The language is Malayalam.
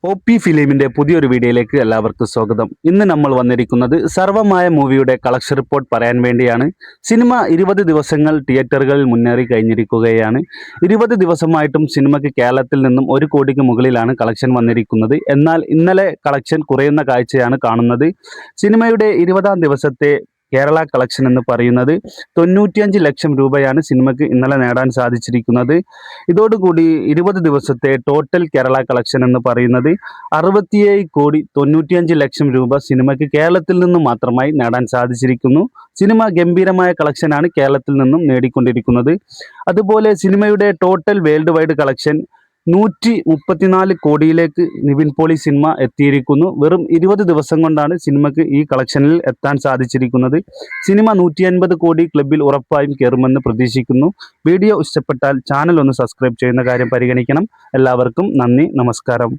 ഒ.പി. ഫിലിമിന്റെ പുതിയൊരു വീഡിയോയിലേക്ക് എല്ലാവർക്കും സ്വാഗതം. ഇന്ന് നമ്മൾ വന്നിരിക്കുന്നത് സർവമായ മൂവിയുടെ കളക്ഷൻ റിപ്പോർട്ട് പറയാൻ വേണ്ടിയാണ്. സിനിമ 20 ദിവസങ്ങൾ തിയേറ്ററുകളിൽ മുന്നേറി കഴിഞ്ഞിരിക്കുകയാണ്. 20 ദിവസമായിട്ടും സിനിമയ്ക്ക് കേരളത്തിൽ നിന്നും 1 കോടിക്ക് മുകളിലാണ് കളക്ഷൻ വന്നിരിക്കുന്നത്. എന്നാൽ ഇന്നലെ കളക്ഷൻ കുറയുന്ന കാഴ്ചയാണ് കാണുന്നത്. സിനിമയുടെ 20-ാം ദിവസത്തെ കേരള കളക്ഷൻ എന്ന് പറയുന്നത് 95 ലക്ഷം രൂപയാണ് സിനിമയ്ക്ക് ഇന്നലെ നേടാൻ സാധിച്ചിരിക്കുന്നത്. ഇതോടുകൂടി 20 ദിവസത്തെ ടോട്ടൽ കേരള കളക്ഷൻ എന്ന് പറയുന്നത് 67 കോടി 95 ലക്ഷം രൂപ സിനിമയ്ക്ക് കേരളത്തിൽ നിന്നും മാത്രമായി നേടാൻ സാധിച്ചിരിക്കുന്നു. സിനിമ ഗംഭീരമായ കളക്ഷനാണ് കേരളത്തിൽ നിന്നും നേടിക്കൊണ്ടിരിക്കുന്നത്. അതുപോലെ സിനിമയുടെ ടോട്ടൽ വേൾഡ് വൈഡ് കളക്ഷൻ 134 കോടിയിലേക്ക് നിവിൻ പോളി സിനിമ എത്തിയിരിക്കുന്നു. വെറും 20 ദിവസം കൊണ്ടാണ് സിനിമയ്ക്ക് ഈ കളക്ഷനിൽ എത്താൻ സാധിച്ചിരിക്കുന്നത്. സിനിമ 150 കോടി ക്ലബിൽ ഉറപ്പായും കയറുമെന്ന് പ്രതീക്ഷിക്കുന്നു. വീഡിയോ ഇഷ്ടപ്പെട്ടാൽ ചാനൽ ഒന്ന് സബ്സ്ക്രൈബ് ചെയ്യുന്ന കാര്യം പരിഗണിക്കണം. എല്ലാവർക്കും നന്ദി, നമസ്കാരം.